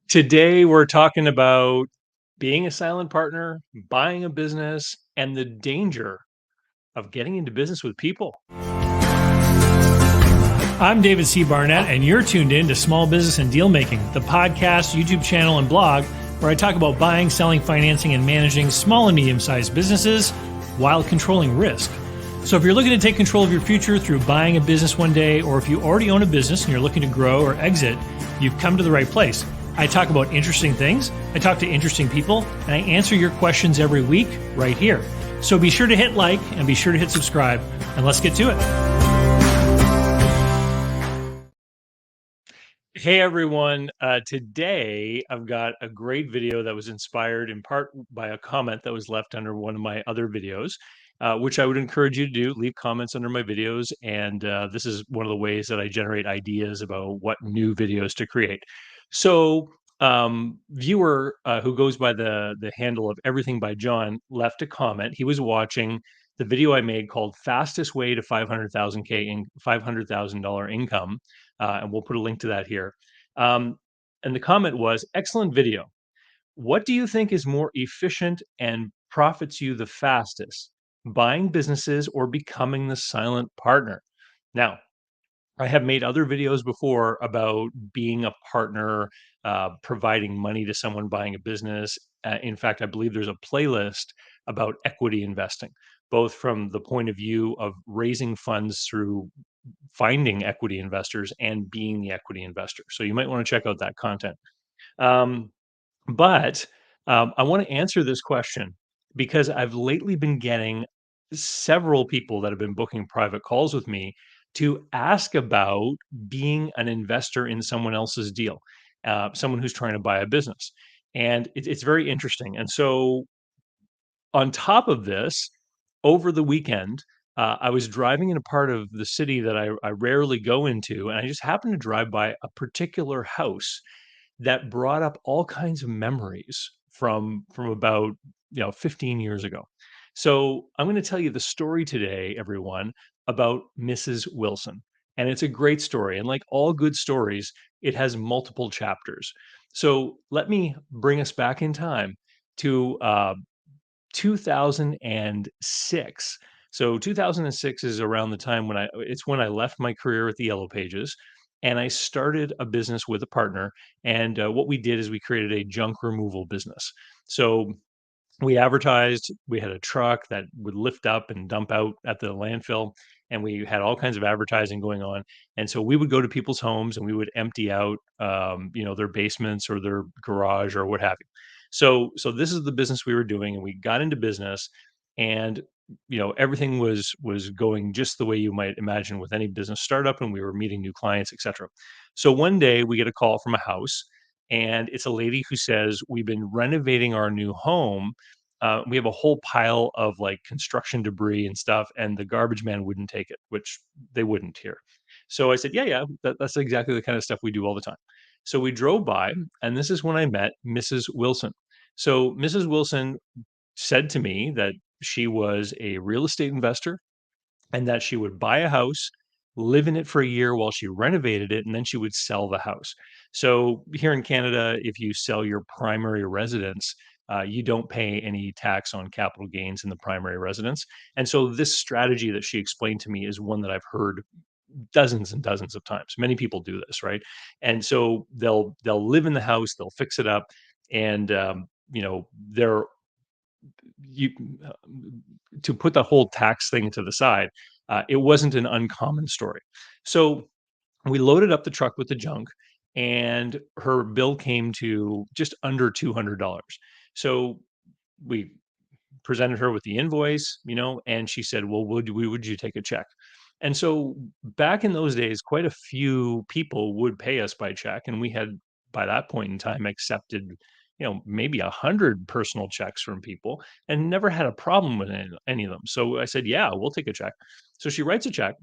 Today, we're talking about being a silent partner, buying a business, and the danger of getting into business with people. I'm David C. Barnett, and you're tuned in to Small Business and Deal Making, the podcast, YouTube channel, and blog where I talk about buying, selling, financing, and managing small and medium sized businesses while controlling risk. So, if you're looking to take control of your future through buying a business one day, or if you already own a business and you're looking to grow or exit, you've come to the right place. I talk about interesting things, I talk to interesting people, and I answer your questions every week right here. So be sure to hit like and be sure to hit subscribe, and let's get to it. Hey everyone, today I've got a great video that was inspired in part by a comment that was left under one of my other videos, which I would encourage you to do. Leave comments under my videos, and this is one of the ways that I generate ideas about what new videos to create. So, viewer who goes by the handle of Everything by John left a comment. He was watching the video I made called "Fastest Way to 500,000 income." And we'll put a link to that here. Um, and the comment was, excellent video. What do you think is more efficient and profits you the fastest, buying businesses or becoming the silent partner? Now, I have made other videos before about being a partner, providing money to someone buying a business. In fact, I believe there's a playlist about equity investing, both from the point of view of raising funds through finding equity investors and being the equity investor. So you might want to check out that content. Um, but I want to answer this question because I've lately been getting several people that have been booking private calls with me to ask about being an investor in someone else's deal, someone who's trying to buy a business. And it's very interesting. And so, on top of this, over the weekend, I was driving in a part of the city that I rarely go into, and I just happened to drive by a particular house that brought up all kinds of memories from about 15 years ago. So I'm going to tell you the story today, everyone, about Mrs. Wilson, and it's a great story. And like all good stories, it has multiple chapters. So let me bring us back in time to 2006. So 2006 is around the time when I left my career at the Yellow Pages and I started a business with a partner. And what we did is we created a junk removal business. So we advertised, we had a truck that would lift up and dump out at the landfill, and we had all kinds of advertising going on. And so we would go to people's homes and we would empty out, their basements or their garage or what have you. So this is the business we were doing, and we got into business, and everything was going just the way you might imagine with any business startup, and we were meeting new clients, etc. So one day we get a call from a house, and it's a lady who says, we've been renovating our new home. We have a whole pile of like construction debris and stuff, and the garbage man wouldn't take it, which they wouldn't here. So I said, yeah, yeah, that's exactly the kind of stuff we do all the time. So we drove by, and this is when I met Mrs. Wilson. So Mrs. Wilson said to me that she was a real estate investor and that she would buy a house, live in it for a year while she renovated it, and then she would sell the house. So here in Canada, if you sell your primary residence, you don't pay any tax on capital gains in the primary residence. And so this strategy that she explained to me is one that I've heard dozens and dozens of times. Many people do this, right? And so they'll live in the house, they'll fix it up, and they're you uh, to put the whole tax thing to the side, it wasn't an uncommon story. So we loaded up the truck with the junk, and her bill came to just under $200. So we presented her with the invoice, and she said, "Well, would you take a check?" And so back in those days, quite a few people would pay us by check, and we had by that point in time accepted, maybe 100 personal checks from people, and never had a problem with any of them. So I said, "Yeah, we'll take a check." So she writes a check,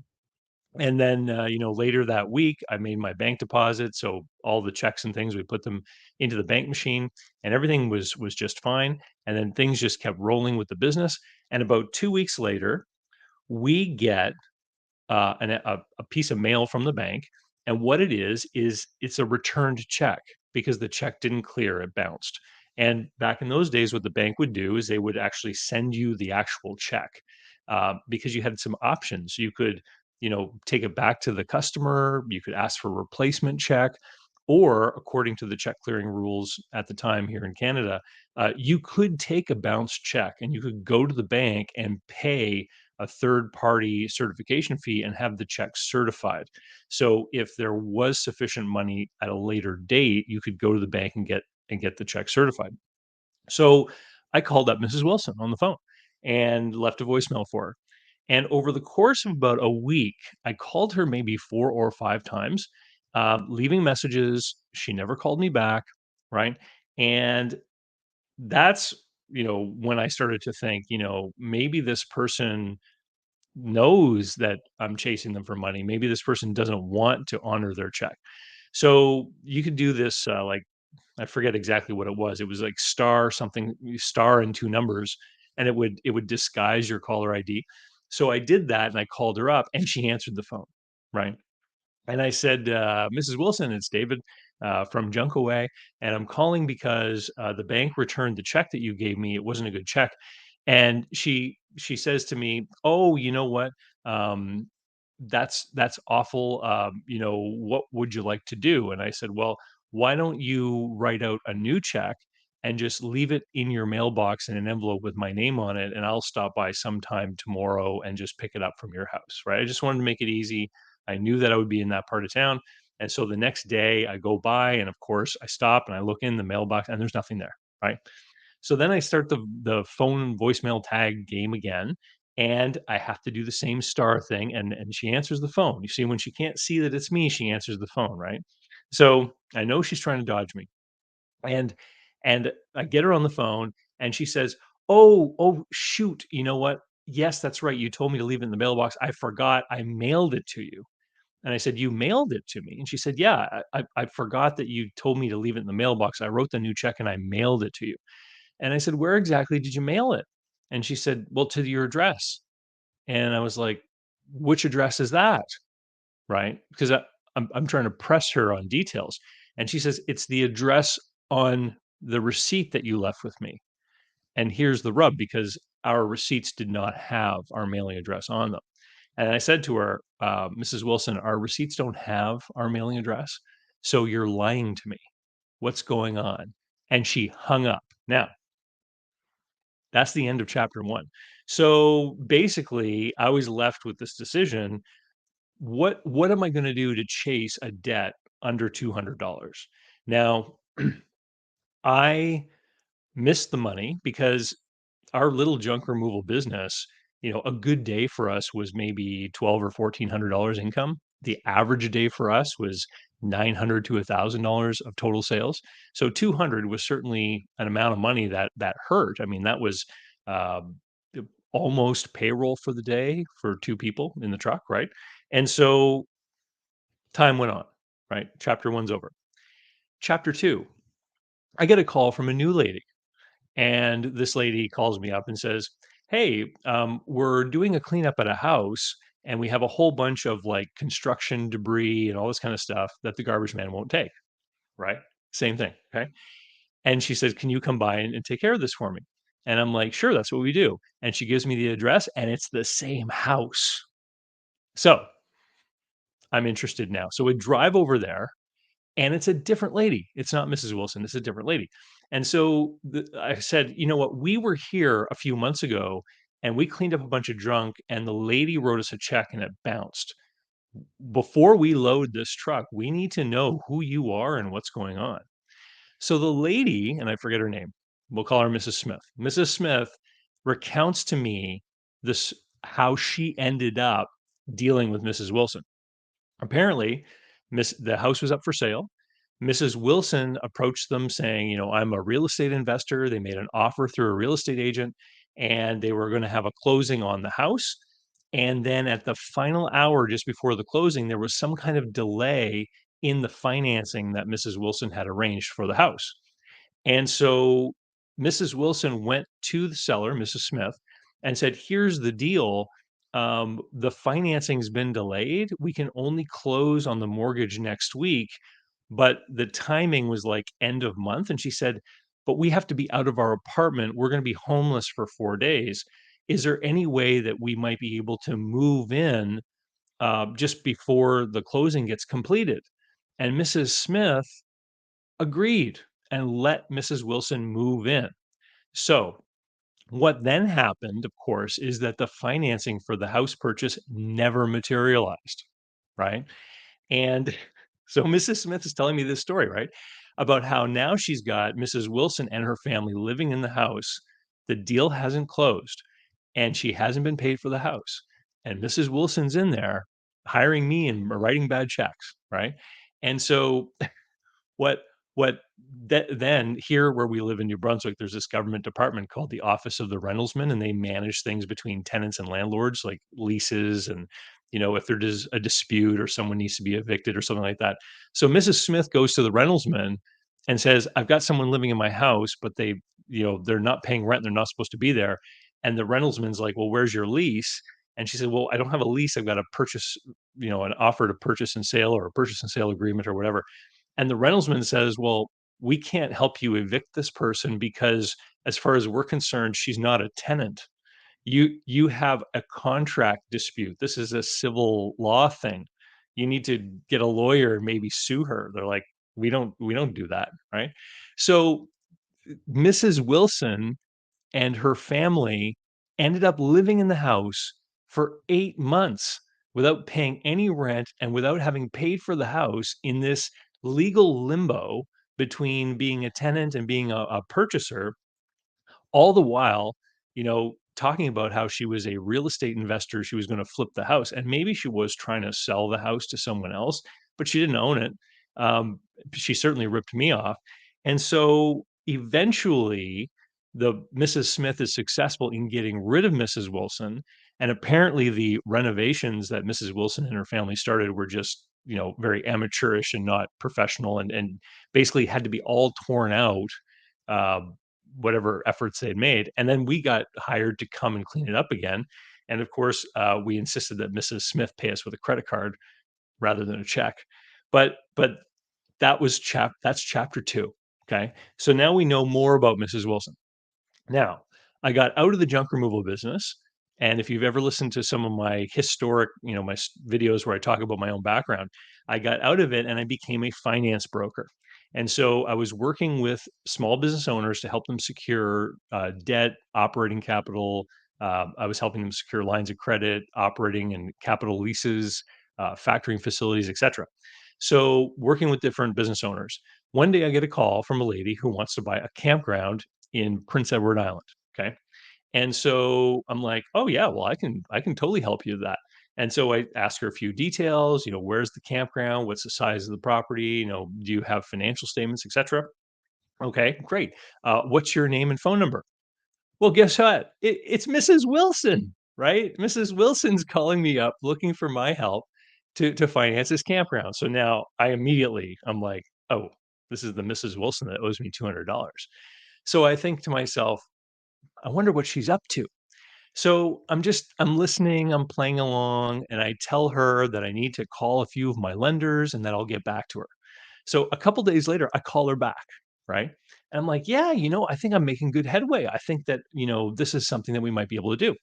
and then, later that week, I made my bank deposit. So all the checks and things, we put them into the bank machine, and everything was just fine. And then things just kept rolling with the business. And about 2 weeks later, we get a piece of mail from the bank, and what it is it's a returned check. because the check didn't clear, it bounced. And back in those days, what the bank would do is they would actually send you the actual check, because you had some options. You could, take it back to the customer. You could ask for a replacement check, or according to the check clearing rules at the time here in Canada, you could take a bounced check and you could go to the bank and pay a third party certification fee and have the check certified. So if there was sufficient money at a later date, you could go to the bank and get the check certified. So I called up Mrs. Wilson on the phone and left a voicemail for her. And over the course of about a week, I called her maybe 4 or 5 times, leaving messages. She never called me back. Right. And that's, when I started to think, maybe this person knows that I'm chasing them for money. Maybe this person doesn't want to honor their check. So you could do this, like, I forget exactly what it was. It was like star something, star and two numbers, and it would disguise your caller ID. So I did that and I called her up and she answered the phone. Right. And I said, "Mrs. Wilson, it's David, from Junkaway, and I'm calling because, the bank returned the check that you gave me. It wasn't a good check." And she says to me, "Oh, you know what? Um, that's awful. What would you like to do?" And I said, "Well, why don't you write out a new check and just leave it in your mailbox in an envelope with my name on it, and I'll stop by sometime tomorrow and just pick it up from your house." Right? I just wanted to make it easy. I knew that I would be in that part of town. And so the next day I go by and of course I stop and I look in the mailbox and there's nothing there. Right. So then I start the phone voicemail tag game again. And I have to do the same star thing. And she answers the phone. You see, when she can't see that it's me, she answers the phone. Right. So I know she's trying to dodge me. And I get her on the phone and she says, "Oh, shoot. You know what? Yes, that's right. You told me to leave it in the mailbox. I forgot. I mailed it to you." And I said, "You mailed it to me?" And she said, "Yeah, I forgot that you told me to leave it in the mailbox. I wrote the new check and I mailed it to you." And I said, "Where exactly did you mail it?" And she said, "Well, to your address." And I was like, "Which address is that?" Right? Because I'm trying to press her on details. And she says, "It's the address on the receipt that you left with me." And here's the rub, because our receipts did not have our mailing address on them. And I said to her, "Mrs. Wilson, our receipts don't have our mailing address. So you're lying to me. What's going on?" And she hung up. Now, that's the end of chapter one. So basically, I was left with this decision. What am I going to do to chase a debt under $200? Now, I missed the money because our little junk removal business, a good day for us was maybe 12 or $1,400 income. The average day for us was 900 to $1,000 of total sales. So 200 was certainly an amount of money that hurt. I mean, that was um, almost payroll for the day for two people in the truck, right? And so time went on, right? Chapter one's over. Chapter two, I get a call from a new lady. And this lady calls me up and says, "Hey, we're doing a cleanup at a house, and we have a whole bunch of like construction debris and all this kind of stuff that the garbage man won't take." Right? Same thing. Okay. And she says, "Can you come by and take care of this for me?" And I'm like, "Sure, that's what we do." And she gives me the address, and it's the same house. So I'm interested now. So we drive over there, and it's a different lady. It's not Mrs. Wilson, it's a different lady. And so I said, "You know what? We were here a few months ago and we cleaned up a bunch of junk and the lady wrote us a check and it bounced. Before we load this truck, we need to know who you are and what's going on." So the lady, and I forget her name, we'll call her Mrs. Smith. Mrs. Smith recounts to me this, how she ended up dealing with Mrs. Wilson. Apparently, the house was up for sale. Mrs. Wilson approached them saying, "I'm a real estate investor." They made an offer through a real estate agent and they were going to have a closing on the house. And then at the final hour, just before the closing, there was some kind of delay in the financing that Mrs. Wilson had arranged for the house. And so Mrs. Wilson went to the seller, Mrs. Smith, and said, "Here's the deal. The financing's been delayed. We can only close on the mortgage next week, but the timing was like end of month. And she said, but we have to be out of our apartment. We're going to be homeless for 4 days. Is there any way that we might be able to move in just before the closing gets completed? And Mrs. Smith agreed and let Mrs. Wilson move in. So, what then happened, of course, is that the financing for the house purchase never materialized, right? And so Mrs. Smith is telling me this story, right? About how now she's got Mrs. Wilson and her family living in the house. The deal hasn't closed and she hasn't been paid for the house. And Mrs. Wilson's in there hiring me and writing bad checks, right? And so what what then here where we live in New Brunswick, there's this government department called the Office of the Rentalsman, and they manage things between tenants and landlords, like leases and, if there is a dispute or someone needs to be evicted or something like that. So Mrs. Smith goes to the rentalsman and says, "I've got someone living in my house, but they're not paying rent, they're not supposed to be there." And the rentalsman's like, "Well, where's your lease?" And she said, "Well, I don't have a lease. I've got a purchase, an offer to purchase and sale or a purchase and sale agreement or whatever." And the rentalsman says, "Well, we can't help you evict this person because as far as we're concerned, she's not a tenant. You have a contract dispute. This is a civil law thing. You need to get a lawyer and maybe sue her." They're like, "We don't do that." Right? So Mrs. Wilson and her family ended up living in the house for 8 months without paying any rent and without having paid for the house in this legal limbo between being a tenant and being a purchaser, all the while, talking about how she was a real estate investor, she was gonna flip the house, and maybe she was trying to sell the house to someone else, but she didn't own it. Um, she certainly ripped me off, and so, eventually, the Mrs. Smith is successful in getting rid of Mrs. Wilson, and apparently the renovations that Mrs. Wilson and her family started were just, very amateurish and not professional and basically had to be all torn out, um, whatever efforts they'd made. And then we got hired to come and clean it up again. And of course, we insisted that Mrs. Smith pay us with a credit card rather than a check. But that's chapter two. Okay. So now we know more about Mrs. Wilson. Now, I got out of the junk removal business, and if you've ever listened to some of my historic, my videos where I talk about my own background, I got out of it and I became a finance broker. And so I was working with small business owners to help them secure debt, operating capital. I was helping them secure lines of credit, operating and capital leases, factoring facilities, etc. So working with different business owners. One day I get a call from a lady who wants to buy a campground in Prince Edward Island, okay? And so I'm like, "Oh, yeah, well, I can totally help you with that." And so I ask her a few details, "Where's the campground? What's the size of the property? Do you have financial statements, etcetera?" "Okay, great. What's your name and phone number?" Well, guess what? It's Mrs. Wilson, right? Mrs. Wilson's calling me up looking for my help to finance this campground. So now I'm like, "Oh, this is the Mrs. Wilson that owes me $200." So I think to myself, I wonder what she's up to. So I'm listening, I'm playing along, and I tell her that I need to call a few of my lenders and that I'll get back to her. So a couple days later, I call her back, right? And I'm like, "Yeah, I think I'm making good headway. I think that, this is something that we might be able to do."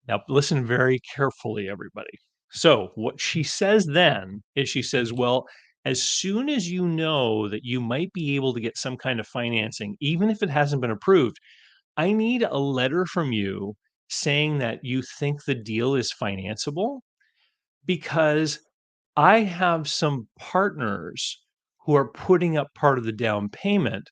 Now, listen very carefully, everybody. So, what she says then is she says, "Well, as soon as you know that you might be able to get some kind of financing, even if it hasn't been approved, I need a letter from you saying that you think the deal is financeable because I have some partners who are putting up part of the down payment.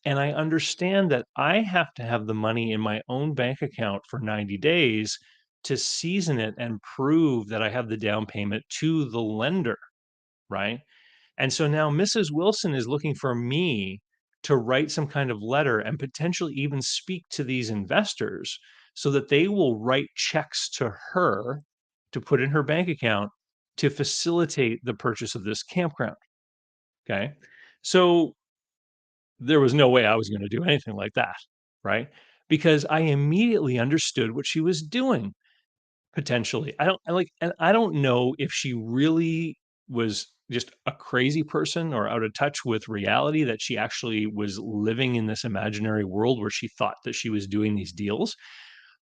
And I understand that I have to have the money in my own bank account for 90 days to season it and prove that I have the down payment to the lender." Right. And so now Mrs. Wilson is looking for me to write some kind of letter and potentially even speak to these investors so that they will write checks to her to put in her bank account to facilitate the purchase of this campground. Okay. So there was no way I was going to do anything like that. Right. Because I immediately understood what she was doing. Potentially. I don't know if she really was just a crazy person or out of touch with reality, that she actually was living in this imaginary world where she thought that she was doing these deals.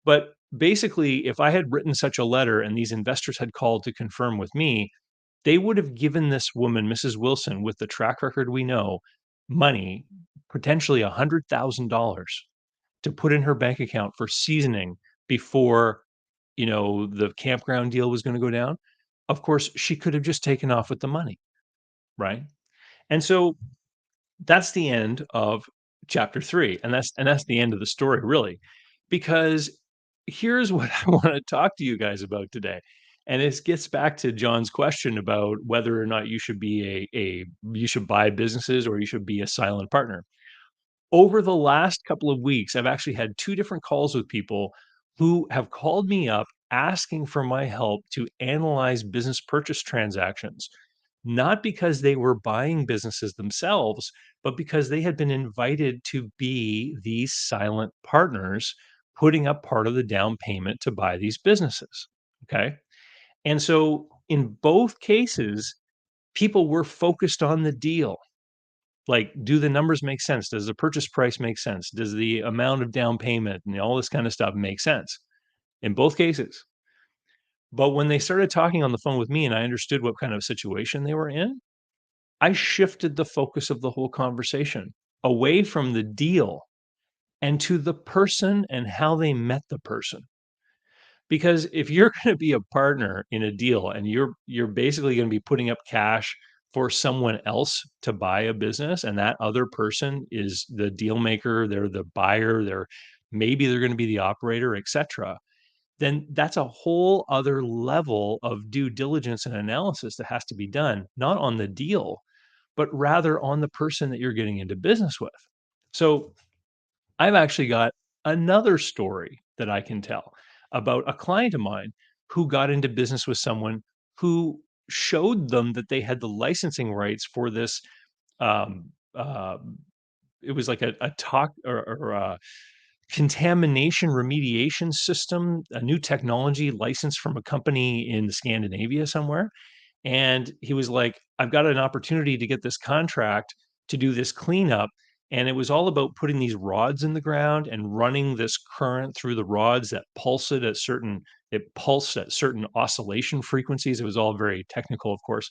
But basically, if I had written such a letter and these investors had called to confirm with me, they would have given this woman, Mrs. Wilson, with the track record we know, money, potentially $100,000 to put in her bank account for seasoning before, the campground deal was gonna go down. Of course, she could have just taken off with the money, right? And so that's the end of chapter 3, and that's the end of the story, really, because here's what I wanna talk to you guys about today, and this gets back to John's question about whether or not you should be you should buy businesses or you should be a silent partner. Over the last couple of weeks, I've actually had 2 different calls with people who have called me up asking for my help to analyze business purchase transactions, not because they were buying businesses themselves, but because they had been invited to be these silent partners, putting up part of the down payment to buy these businesses, okay? And so in both cases, people were focused on the deal. Like, do the numbers make sense? Does the purchase price make sense? Does the amount of down payment and all this kind of stuff make sense? In both cases. But when they started talking on the phone with me and I understood what kind of situation they were in, I shifted the focus of the whole conversation away from the deal and to the person and how they met the person. Because if you're gonna be a partner in a deal and you're basically gonna be putting up cash for someone else to buy a business, and that other person is the deal maker, they're the buyer, they're gonna be the operator, etcetera, then that's a whole other level of due diligence and analysis that has to be done, not on the deal, but rather on the person that you're getting into business with. So I've actually got another story that I can tell about a client of mine who got into business with someone who showed them that they had the licensing rights for this. Um, uh, it was like a talk or a contamination remediation system, a new technology licensed from a company in Scandinavia somewhere. And he was like, "I've got an opportunity to get this contract to do this cleanup." And it was all about putting these rods in the ground and running this current through the rods that pulsed at certain oscillation frequencies. It was all very technical, of course.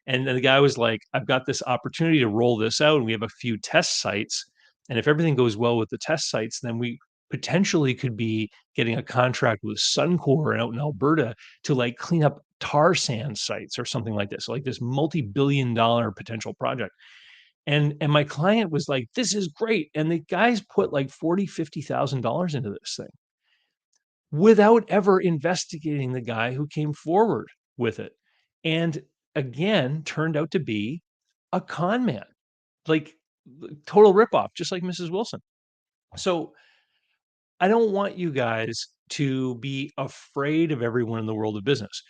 And then the guy was like, "I've got this opportunity to roll this out, and we have a few test sites. And if everything goes well with the test sites, then we potentially could be getting a contract with Suncor out in Alberta to like clean up tar sand sites or something like this, like this multi-billion-dollar potential project." And my client was like, "This is great." And the guys put like 40, $50,000 into this thing without ever investigating the guy who came forward with it. And again, turned out to be a con man, like total ripoff, just like Mrs. Wilson. So I don't want you guys to be afraid of everyone in the world of business.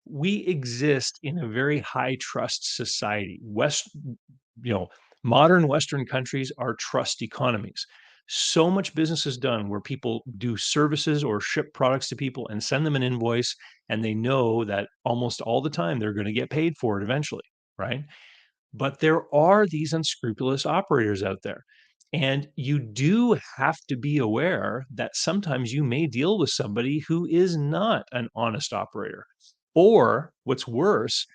We exist in a very high trust society. You know, Modern Western countries are trust economies. So much business is done where people do services or ship products to people and send them an invoice, and they know that almost all the time they're going to get paid for it eventually, right? But there are these unscrupulous operators out there. And you do have to be aware that sometimes you may deal with somebody who is not an honest operator. Or what's worse,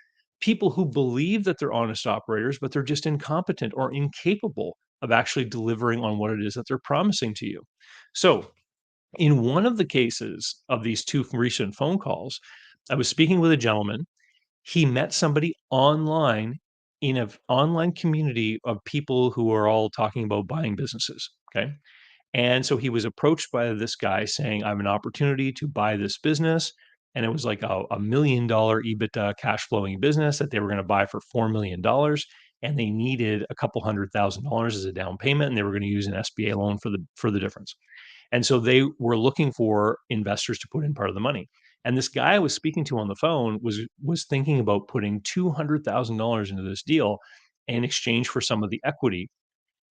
people who believe that they're honest operators, but they're just incompetent or incapable of actually delivering on what it is that they're promising to you. So, in one of the cases of these 2 recent phone calls, I was speaking with a gentleman. He met somebody online in an online community of people who are all talking about buying businesses, okay? And so he was approached by this guy saying, "I have an opportunity to buy this business." And it was like a $1 million EBITDA cash flowing business that they were going to buy for $4 million. And they needed a couple $100,000 as a down payment. And they were going to use an SBA loan for the difference. And so they were looking for investors to put in part of the money. And this guy I was speaking to on the phone was thinking about putting $200,000 into this deal in exchange for some of the equity.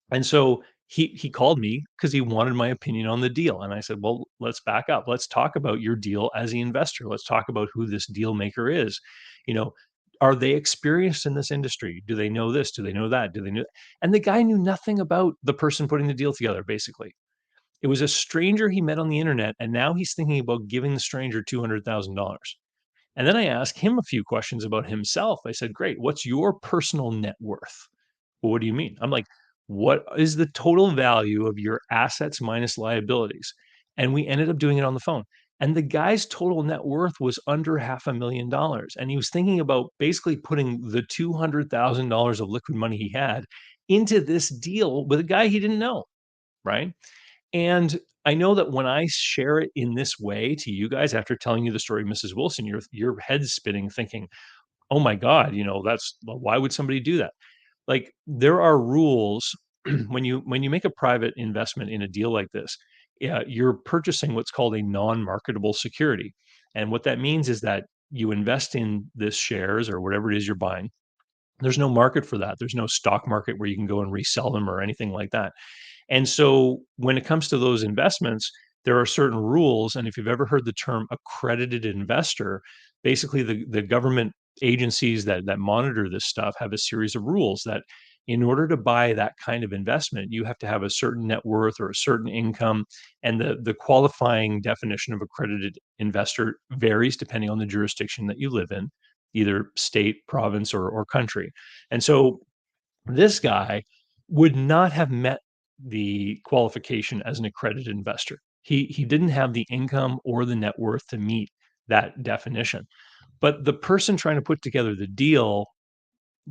And so he called me because he wanted my opinion on the deal. And I said, "Well, let's back up. Let's talk about your deal as the investor. Let's talk about who this deal maker is. You know, Are they experienced in this industry? Do they know this? Do they know that? Do they know? And the guy knew nothing about the person putting the deal together, basically. It was a stranger he met on the internet, and now he's thinking about giving the stranger $200,000. And then I asked him a few questions about himself. I said, "Great, what's your personal net worth?" "Well, what do you mean?" I'm like, "What is the total value of your assets minus liabilities?" And we ended up doing it on the phone. And the guy's total net worth was under $500,000. And he was thinking about basically putting the $200,000 of liquid money he had into this deal with a guy he didn't know. Right. And I know that when I share it in this way to you guys after telling you the story of Mrs. Wilson, your head's spinning thinking, "Oh my God, that's why would somebody do that?" Like, there are rules when you make a private investment in a deal like this. Yeah, you're purchasing what's called a non-marketable security. And what that means is that you invest in this shares or whatever it is you're buying. There's no market for that. There's no stock market where you can go and resell them or anything like that. And so when it comes to those investments, there are certain rules. And if you've ever heard the term accredited investor, basically the government agencies that monitor this stuff have a series of rules that in order to buy that kind of investment, you have to have a certain net worth or a certain income. And the qualifying definition of accredited investor varies depending on the jurisdiction that you live in, either state, province, or country. And so this guy would not have met the qualification as an accredited investor. He didn't have the income or the net worth to meet that definition. But the person trying to put together the deal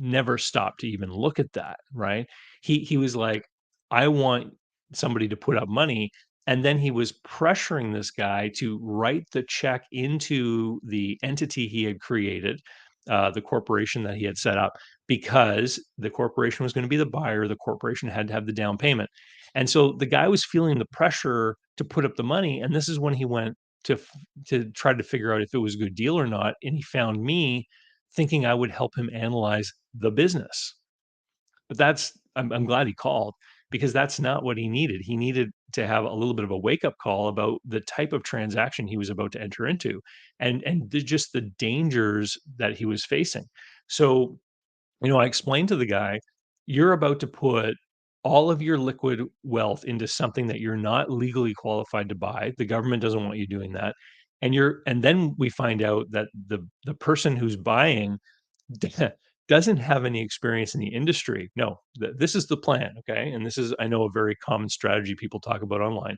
never stopped to even look at that, right? He was like, "I want somebody to put up money," and then he was pressuring this guy to write the check into the entity he had created, the corporation that he had set up, because the corporation was gonna be the buyer, the corporation had to have the down payment. And so the guy was feeling the pressure to put up the money, and this is when he went to f to try to figure out if it was a good deal or not, and he found me thinking I would help him analyze the business. But I'm glad he called because that's not what he needed. He needed to have a little bit of a wake-up call about the type of transaction he was about to enter into and just the dangers that he was facing. So, I explained to the guy, "You're about to put all of your liquid wealth into something that you're not legally qualified to buy. The government doesn't want you doing that." And then we find out that the person who's buying doesn't have any experience in the industry. No, this is the plan, okay? And this is, I know, a very common strategy people talk about online.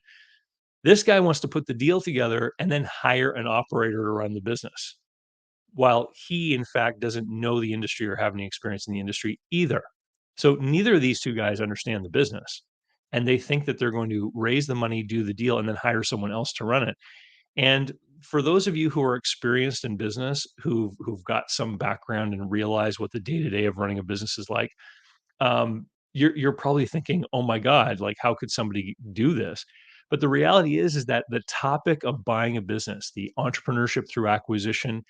This guy wants to put the deal together and then hire an operator to run the business, while he, in fact, doesn't know the industry or have any experience in the industry either. So neither of these two guys understand the business, and they think that they're going to raise the money, do the deal, and then hire someone else to run it. And for those of you who are experienced in business, who've got some background and realize what the day-to-day of running a business is like, you're probably thinking, "Oh my god, like, how could somebody do this?" But the reality is that the topic of buying a business, the entrepreneurship through acquisition,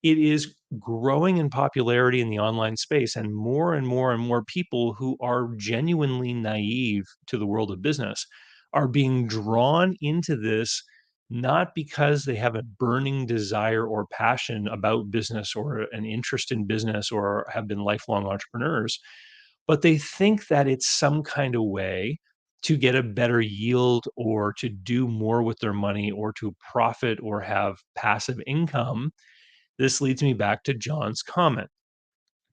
it is growing in popularity in the online space, and more people who are genuinely naive to the world of business are being drawn into this, not because they have a burning desire or passion about business or an interest in business or have been lifelong entrepreneurs, but they think that it's some kind of way to get a better yield or to do more with their money or to profit or have passive income. This leads me back to John's comment.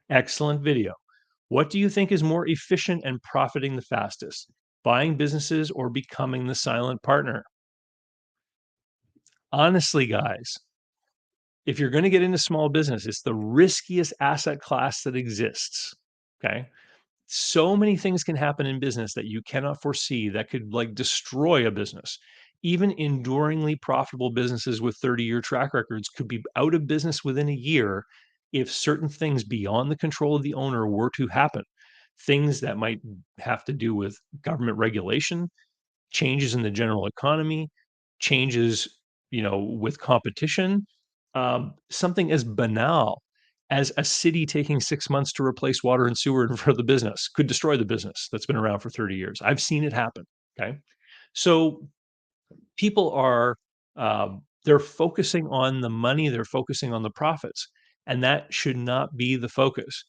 Excellent video. What do you think is more efficient and profiting the fastest? Buying businesses or becoming the silent partner? Honestly, guys, if you're going to get into small business, it's the riskiest asset class that exists. Okay. So many things can happen in business that you cannot foresee that could like destroy a business. Even enduringly profitable businesses with 30-year track records could be out of business within a year if certain things beyond the control of the owner were to happen. Things that might have to do with government regulation, changes in the general economy, changes, with competition, something as banal as a city taking 6 months to replace water and sewer for the business could destroy the business that's been around for 30 years. I've seen it happen, okay? So, people are, they're focusing on the money, they're focusing on the profits. And that should not be the focus.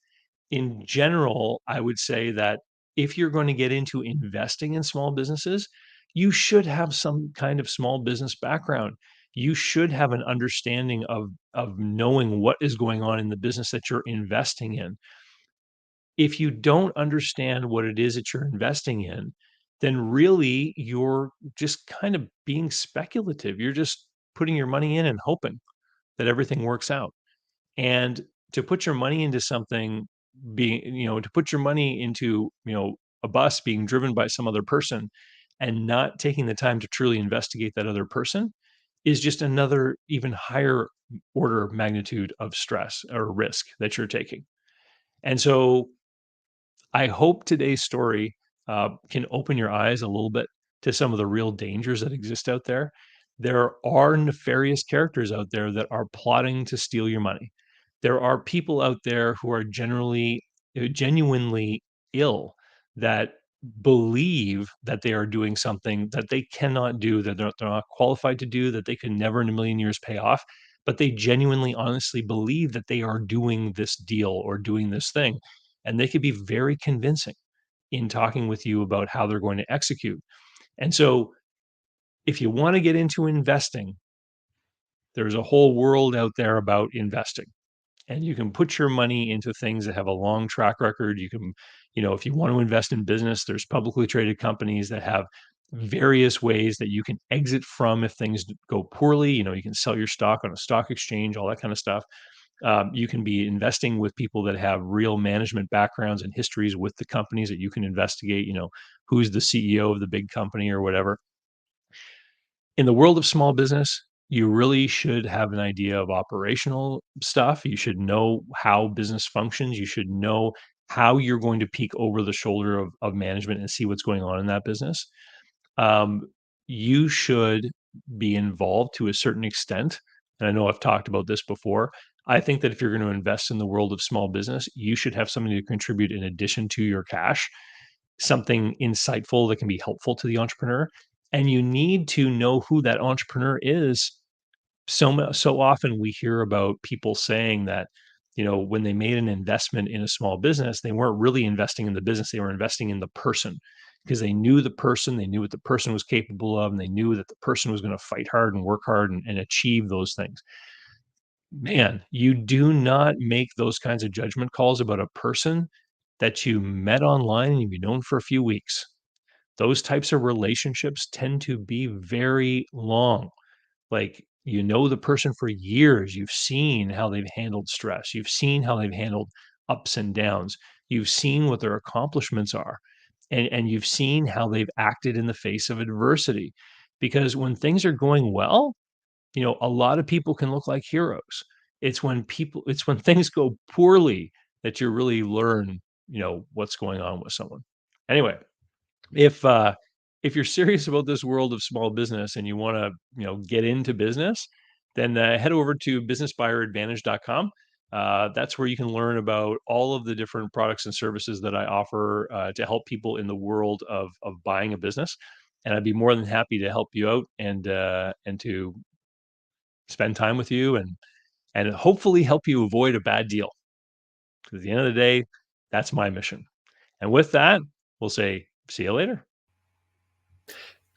In general, I would say that if you're going to get into investing in small businesses, you should have some kind of small business background. You should have an understanding of knowing what is going on in the business that you're investing in. If you don't understand what it is that you're investing in, then really you're just kind of being speculative. You're just putting your money in and hoping that everything works out. And to put your money into something to put your money into, a bus being driven by some other person and not taking the time to truly investigate that other person is just another even higher order of magnitude of stress or risk that you're taking. And so I hope today's story can open your eyes a little bit to some of the real dangers that exist out there. There are nefarious characters out there that are plotting to steal your money. There are people out there who are genuinely ill that believe that they are doing something that they cannot do, that they're not qualified to do, that they could never in a million years pay off. But they genuinely, honestly believe that they are doing this deal or doing this thing, and they could be very convincing in talking with you about how they're going to execute. And so, if you want to get into investing, there's a whole world out there about investing. And you can put your money into things that have a long track record. You can, if you want to invest in business, there's publicly traded companies that have various ways that you can exit from if things go poorly. You can sell your stock on a stock exchange, all that kind of stuff. You can be investing with people that have real management backgrounds and histories with the companies that you can investigate, who's the CEO of the big company or whatever. In the world of small business, you really should have an idea of operational stuff. You should know how business functions. You should know how you're going to peek over the shoulder of management and see what's going on in that business. Um, you should be involved to a certain extent. And I know I've talked about this before. I think that if you're going to invest in the world of small business, you should have something to contribute in addition to your cash, something insightful that can be helpful to the entrepreneur. And you need to know who that entrepreneur is. So often we hear about people saying that, when they made an investment in a small business, they weren't really investing in the business, they were investing in the person, because they knew the person, they knew what the person was capable of, and they knew that the person was going to fight hard and work hard and achieve those things. Man, you do not make those kinds of judgment calls about a person that you met online and you've known for a few weeks. Those types of relationships tend to be very long. Like, the person for years. You've seen how they've handled stress. You've seen how they've handled ups and downs. You've seen what their accomplishments are. And you've seen how they've acted in the face of adversity. Because when things are going well, a lot of people can look like heroes. It's when things go poorly that you really learn, what's going on with someone. Anyway, if, if you're serious about this world of small business and you wanna, get into business, then, head over to businessbuyeradvantage.com. That's where you can learn about all of the different products and services that I offer, to help people in the world of buying a business, and I'd be more than happy to help you out and to spend time with you and hopefully help you avoid a bad deal. 'Cause at the end of the day, that's my mission. And with that, we'll say, see you later.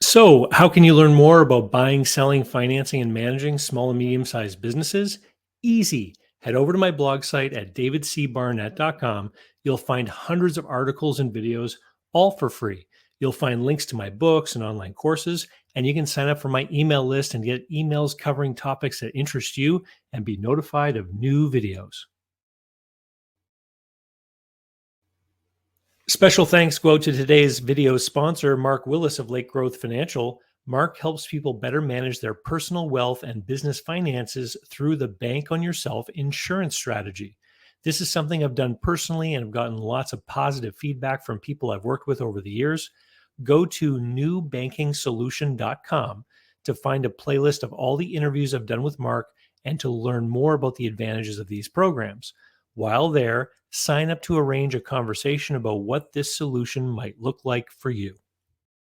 So, how can you learn more about buying, selling, financing, and managing small and medium sized businesses? Easy. Head over to my blog site at davidcbarnett.com. You'll find hundreds of articles and videos, all for free. You'll find links to my books and online courses, and you can sign up for my email list and get emails covering topics that interest you and be notified of new videos. Special thanks go out to today's video sponsor, Mark Willis of Lake Growth Financial. Mark helps people better manage their personal wealth and business finances through the Bank on Yourself insurance strategy. This is something I've done personally and I've gotten lots of positive feedback from people I've worked with over the years. Go to newbankingsolution.com to find a playlist of all the interviews I've done with Mark and to learn more about the advantages of these programs. While there, sign up to arrange a conversation about what this solution might look like for you.